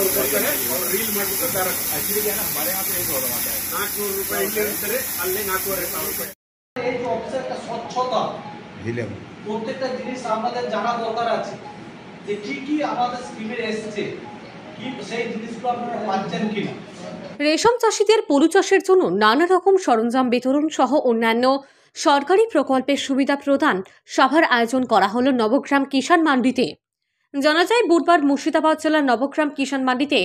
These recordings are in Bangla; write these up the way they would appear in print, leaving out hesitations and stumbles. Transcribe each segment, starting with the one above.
ऊपर करें और रील ಮಾಡಿಬಿಟ್ಟು ಡೈರೆಕ್ಟ್ एक्चुअली क्या है ना हमारे यहाँ पे एक हो रहा है 400 ರೂಪಾಯಿ ಇಲ್ಲಿರ್ತಾರೆ ಅಲ್ಲಿ 4,500 ರೂಪಾಯಿ এই যে অফিসের একটা স্বচ্ছতা দিলাম প্রত্যেকটা জিনিস আমাদের জানা দরকার আছে যে কি কি আমাদের স্কিমে এসেছে কি সেই জিনিসগুলো আপনারা পাচ্ছেন কিনা। রেশম চাষীদের পলু চাষের জন্য নানা রকম সরঞ্জাম বিতরণ সহ অন্যান্য সরকারি প্রকল্পের সুবিধা প্রদান সভার আয়োজন করা হলো নবগ্রাম কিষাণ মান্ডিতে। জানা যায় বুধবার মুর্শিদাবাদ জেলার নবগ্রাম কিষাণ মান্ডিতে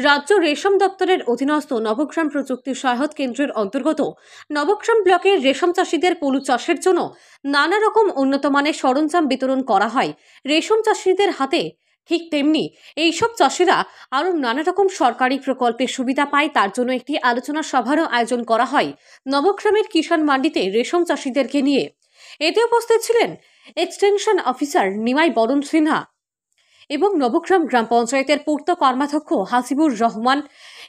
রাজ্য রেশম দপ্তরের অধীনস্থ নবগ্রাম প্রযুক্তি সহায়তা কেন্দ্রের অন্তর্গত নবগ্রাম ব্লকের রেশম চাষীদের পলু চাষের জন্য নানা রকম উন্নত মানের সরঞ্জাম বিতরণ করা হয় রেশম চাষীদের হাতে। ঠিক তেমনি এইসব চাষিরা আরও নানা রকম সরকারি প্রকল্পের সুবিধা পায়, তার জন্য একটি আলোচনা সভারও আয়োজন করা হয় নবগ্রামের কিষাণ মান্ডিতে রেশম চাষীদেরকে নিয়ে। এতে উপস্থিত ছিলেন এক্সটেনশন অফিসার নিমাই বরণ সিনহা এবং নবগ্রাম গ্রাম পঞ্চায়েতের পূর্ত কর্মাধ্যক্ষ হাসিবুর রহমান,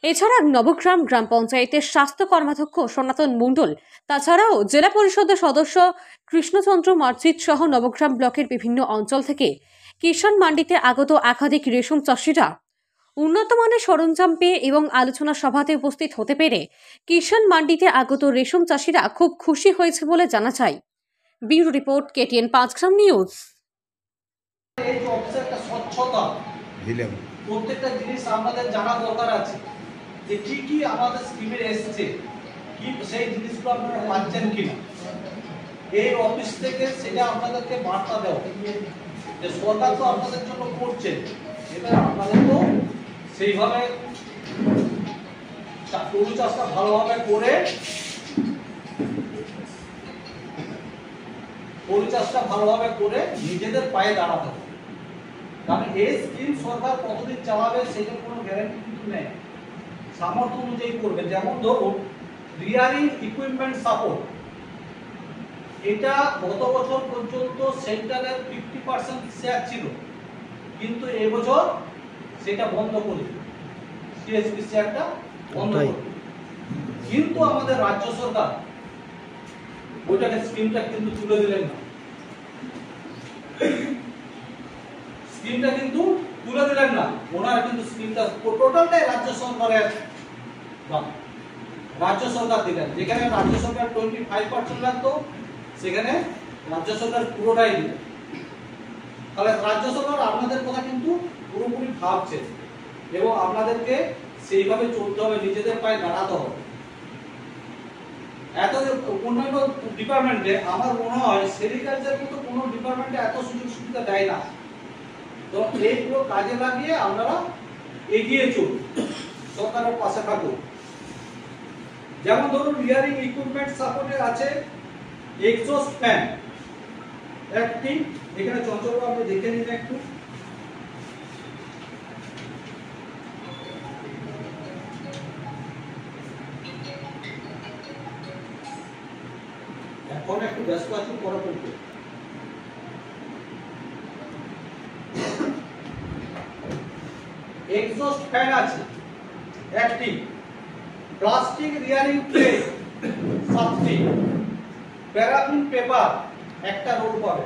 এছাড়া নবগ্রাম গ্রাম পঞ্চায়েতের স্বাস্থ্য কর্মাধ্যক্ষ সনাতন মণ্ডল, তাছাড়াও জেলা পরিষদের সদস্য কৃষ্ণচন্দ্র মার্জিত সহ নবগ্রাম ব্লকের বিভিন্ন অঞ্চল থেকে কিষাণ মান্ডিতে আগত একাধিক রেশম চাষিরা উন্নত মানের সরঞ্জাম পেয়ে এবং আলোচনা সভাতে উপস্থিত হতে পেরে কিষাণ মান্ডিতে আগত রেশম চাষিরা খুব খুশি হয়েছে বলে জানা যায়। ব্যুরো রিপোর্ট, KTN 5 গ্রাম নিউজ। এই যে অফিসের একটা স্বচ্ছতা দিলাম প্রত্যেকটা জিনিস আমাদের জানা দরকার আছে যে কি কি আমাদের স্কিমে এসেছে কি সেই জিনিসগুলো আপনারা পাচ্ছেন কিনা। এই অফিস থেকে সেটা আপনাদেরকে বার্তা দেওয়া যে সরকার তো আপনাদের জন্য করছে, এবার আপনাদেরকেও সেইভাবে পলু চাষটা ভালোভাবে করে পলু চাষটা ভালোভাবে করে নিজেদের পায়ে দাঁড়াতে হবে। কারণ এই স্কিম সরকার কতদিন চালাবে সেটার কোনো গ্যারান্টি কিন্তু নেই, সামর্থ্য অনুযায়ী করবে। যেমন ধরুন রিয়ারিং ইকুইপমেন্ট সাপোর্ট, এটা গত বছর পর্যন্ত সেন্টারের 50% শেয়ার ছিল, কিন্তু এই বছর সেটা বন্ধ করে সিএসপি শেয়ারটা বন্ধ করে, কিন্তু আমাদের রাজ্য সরকার ওইটাকে স্কিমটা কিন্তু তুলে দিলেন না, স্কিমটা কিন্তু তুলে দিলেন না। ওনারা কিন্তু স্কিমটা টোটালটাই রাজ্য সরকারের রাজ্য সরকার দিলেন। যেখানে রাজ্য সরকার 25% লাগতো সেখানে রাজ্য সরকার পুরোটাই দিলেন। তাহলে রাজ্য সরকার আপনাদের কথা কিন্তু পুরোপুরি ভাবছে এবং আপনাদেরকে সেইভাবে চলতে হবে, নিজেদের পায়ে দাঁড়াতে হবে। এত অন্যান্য ডিপার্টমেন্টে আমার মনে হয় সেরিকালচার মতো কোনো ডিপার্টমেন্টে এত সুযোগ সুবিধা দেয় না। তো এইগুলো কাজে লাগিয়ে আপনারা এগিয়ে চলুন, সরকারের পাশে থাকুন। যেমন ধরুন রিয়ারিং ইকুইপমেন্ট সাপোর্টে আছে এক্সস্ট ফ্যান একটি, এখানে চঞ্চল আপনি দেখে নিন একটু। এখন একটু ব্যস্ত আছি, পরে করতে। এক্সস্ট ফ্যান আছে একটি, প্লাস্টিক রিয়ারিং ট্রে 7টি, প্যারাফিন পেপার একটা রোল করে,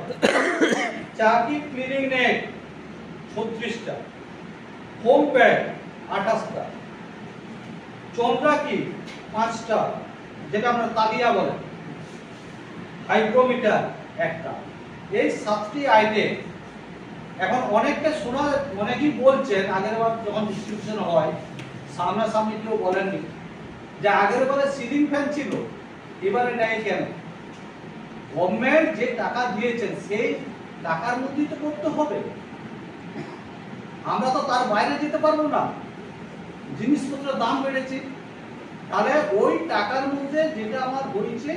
চাকি ক্লিনিং নেট 36টা, ফোম প্যাড 28টা, চন্দ্রাকি 5টা যেটা আমরা তালিয়া বলে, হাইগ্রোমিটার একটা। এই 7টি আইটেম এখন অনেকটা শোনা, অনেকেই বলছেন আগের বার যখন ডিস্ট্রিবিউশন হয় সামনাসামনি কেউ বলেননি যে আগের বারে সিলিং ফ্যান ছিল এবারে নেই কেন। গভর্নমেন্ট যে টাকা দিয়েছেন সেই টাকার মধ্যেই তো করতে হবে, আমরা তো তার বাইরে যেতে পারবো না। জিনিসপত্রের দাম বেড়েছে, তাহলে ওই টাকার মধ্যে যেটা আমার হয়েছে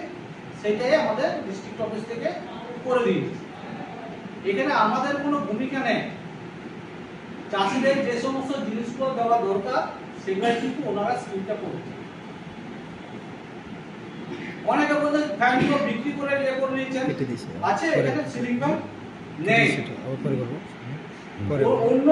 সেটাই আমাদের ডিস্ট্রিক্ট অফিস থেকে করে দিয়েছে। এখানে আমাদের কোনো ভূমিকা নেই, চাষিদের যে সমস্ত জিনিসগুলো দেওয়া দরকার সেগুলাই কিন্তু ওনারা স্কিমটা করেছে। অনেকে বলতে ফ্যানগুলো বিক্রি করে নিয়েছেন, আছে এখানে সিলিং ফ্যান নেই, অন্য